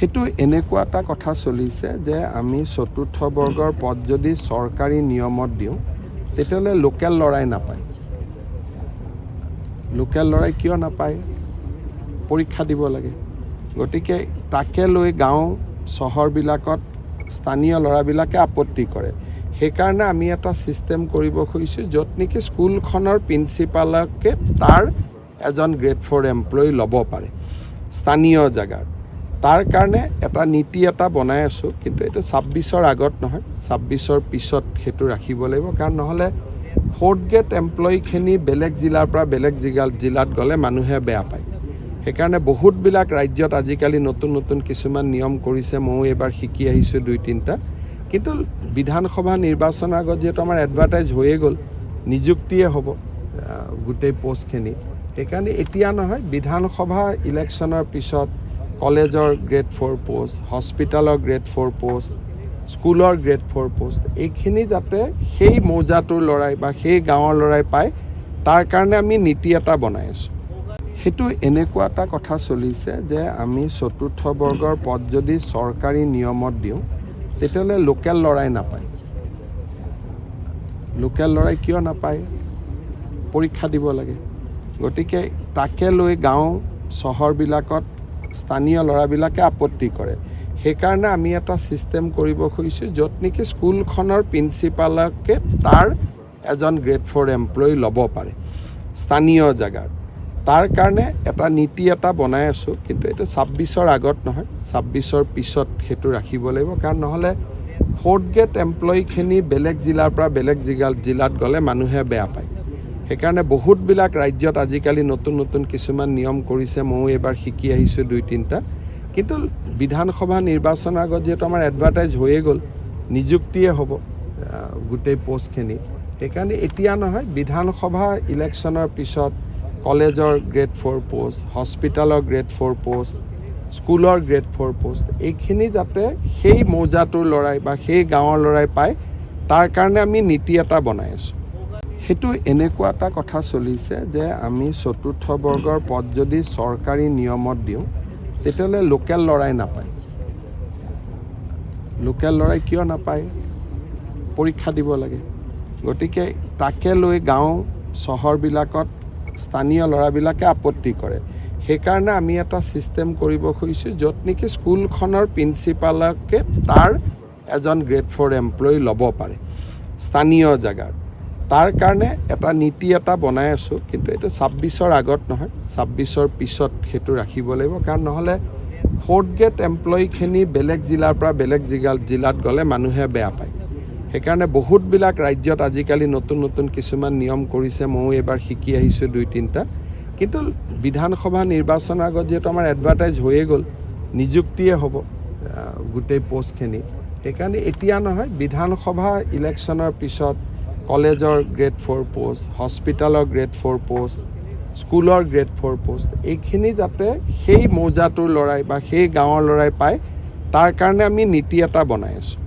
সেইটো এনেকুৱা এটা কথা চলিছে যে আমি চতুৰ্থ বৰ্গৰ পদ যদি চৰকাৰী নিয়মত দিওঁ তেতিয়াহ'লে লোকেল ল'ৰাই নাপায়। লোকেল ল'ৰাই কিয় নাপায়? পৰীক্ষা দিব লাগে। গতিকে তাকে লৈ গাঁও চহৰবিলাকত স্থানীয় ল'ৰাবিলাকে আপত্তি কৰে। সেইকাৰণে আমি এটা ছিষ্টেম কৰিব খুজিছোঁ য'ত নেকি স্কুলখনৰ প্ৰিন্সিপালকে তাৰ এজন গ্ৰেড 4 এমপ্লয়ী ল'ব পাৰে স্থানীয় জেগাত। তাৰ কাৰণে এটা নীতি এটা বনাই আছোঁ, কিন্তু এইটো 26ৰ আগত নহয়, 26ৰ পিছত সেইটো ৰাখিব লাগিব। কাৰণ নহ'লে 4th গ্ৰেড এমপ্লয়ীখিনি বেলেগ জিলাৰ পৰা বেলেগ জিলাত গ'লে মানুহে বেয়া পায়। সেইকাৰণে বহুতবিলাক ৰাজ্যত আজিকালি নতুন নতুন কিছুমান নিয়ম কৰিছে। ময়ো এইবাৰ শিকি আহিছোঁ 2-3টা। কিন্তু বিধানসভা নিৰ্বাচনৰ আগত যিহেতু আমাৰ এডভাৰটাইজ হৈয়ে গ'ল, নিযুক্তিয়ে হ'ব গোটেই পষ্টখিনি। সেইকাৰণে এতিয়া নহয়, বিধানসভা ইলেকশ্যনৰ পিছত কলেজৰ গ্ৰেড 4 পোষ্ট, হস্পিটেলৰ গ্ৰেড 4 পোষ্ট, স্কুলৰ গ্ৰেড 4 পোষ্ট, এইখিনি যাতে সেই মৌজাটোৰ ল'ৰাই বা সেই গাঁৱৰ ল'ৰাই পায়, তাৰ কাৰণে আমি নীতি এটা বনাই আছোঁ। সেইটো এনেকুৱা এটা কথা চলিছে যে আমি চতুৰ্থ বৰ্গৰ পদ যদি চৰকাৰী নিয়মত দিওঁ তেতিয়াহ'লে লোকেল ল'ৰাই নাপায়। লোকেল ল'ৰাই কিয় নাপায়? পৰীক্ষা দিব লাগে। গতিকে তাকে লৈ গাঁও চহৰবিলাকত স্থানীয় ল'ৰাবিলাকে আপত্তি কৰে। সেইকাৰণে আমি এটা ছিষ্টেম কৰিব খুজিছোঁ য'ত নেকি স্কুলখনৰ প্ৰিন্সিপালকে তাৰ এজন গ্ৰেড 4 এমপ্লয়ী ল'ব পাৰে স্থানীয় জেগাত। তাৰ কাৰণে এটা নীতি এটা বনাই আছোঁ, কিন্তু এইটো 26ৰ আগত নহয়, 26ৰ পিছত সেইটো ৰাখিব লাগিব। কাৰণ নহ'লে 4th গ্ৰেড এমপ্লয়ীখিনি বেলেগ জিলাৰ পৰা বেলেগ জিলাত গ'লে মানুহে বেয়া পায়। সেইকাৰণে বহুতবিলাক ৰাজ্যত আজিকালি নতুন নতুন কিছুমান নিয়ম কৰিছে। ময়ো এইবাৰ শিকি আহিছোঁ 2-3টা। কিন্তু বিধানসভা নিৰ্বাচনৰ আগত যিহেতু আমাৰ এডভাৰটাইজ হৈয়ে গ'ল, নিযুক্তিয়ে হ'ব গোটেই পষ্টখিনি। সেইকাৰণে এতিয়া নহয়, বিধানসভা ইলেকশ্যনৰ পিছত কলেজৰ গ্ৰেড 4 পোষ্ট, হস্পিটেলৰ গ্ৰেড 4 পোষ্ট, স্কুলৰ গ্ৰেড 4 পোষ্ট, এইখিনি যাতে সেই মৌজাটোৰ ল'ৰাই বা সেই গাঁৱৰ ল'ৰাই পায়, তাৰ কাৰণে আমি নীতি এটা বনাই আছোঁ। সেইটো এনেকুৱা এটা কথা চলিছে যে আমি চতুৰ্থ বৰ্গৰ পদ যদি চৰকাৰী নিয়মত দিওঁ তেতিয়াহ'লে লোকেল ল'ৰাই নাপায়। লোকেল ল'ৰাই কিয় নাপায়? পৰীক্ষা দিব লাগে। গতিকে তাকে লৈ গাঁও চহৰবিলাকত স্থানীয় ল'ৰাবিলাকে আপত্তি কৰে। সেইকাৰণে আমি এটা ছিষ্টেম কৰিব খুজিছোঁ য'ত নেকি স্কুলখনৰ প্ৰিন্সিপালকে তাৰ এজন গ্ৰেড 4 এমপ্লয়ী ল'ব পাৰে স্থানীয় জেগাত। তাৰ কাৰণে এটা নীতি এটা বনাই আছোঁ, কিন্তু এইটো 26ৰ আগত নহয়, 26ৰ পিছত সেইটো ৰাখিব লাগিব। কাৰণ নহ'লে 4th গ্ৰেড এমপ্লয়ীখিনি বেলেগ জিলাৰ পৰা বেলেগ জিলাত গ'লে মানুহে বেয়া পায়। সেইকাৰণে বহুতবিলাক ৰাজ্যত আজিকালি নতুন নতুন কিছুমান নিয়ম কৰিছে। ময়ো এইবাৰ শিকি আহিছোঁ 2-3টা। কিন্তু বিধানসভা নিৰ্বাচনৰ আগত যিহেতু আমাৰ এডভাৰটাইজ হৈয়ে গ'ল, নিযুক্তিয়ে হ'ব গোটেই পষ্টখিনি। সেইকাৰণে এতিয়া নহয়, বিধানসভা ইলেকশ্যনৰ পিছত কলেজৰ গ্ৰেড 4 পোষ্ট, হস্পিটেলৰ গ্ৰেড 4 পোষ্ট, স্কুলৰ গ্ৰেড 4 পোষ্ট, এইখিনি যাতে সেই মৌজাটোৰ ল'ৰাই বা সেই গাঁৱৰ ল'ৰাই পায়, তাৰ কাৰণে আমি নীতি এটা বনাই আছোঁ।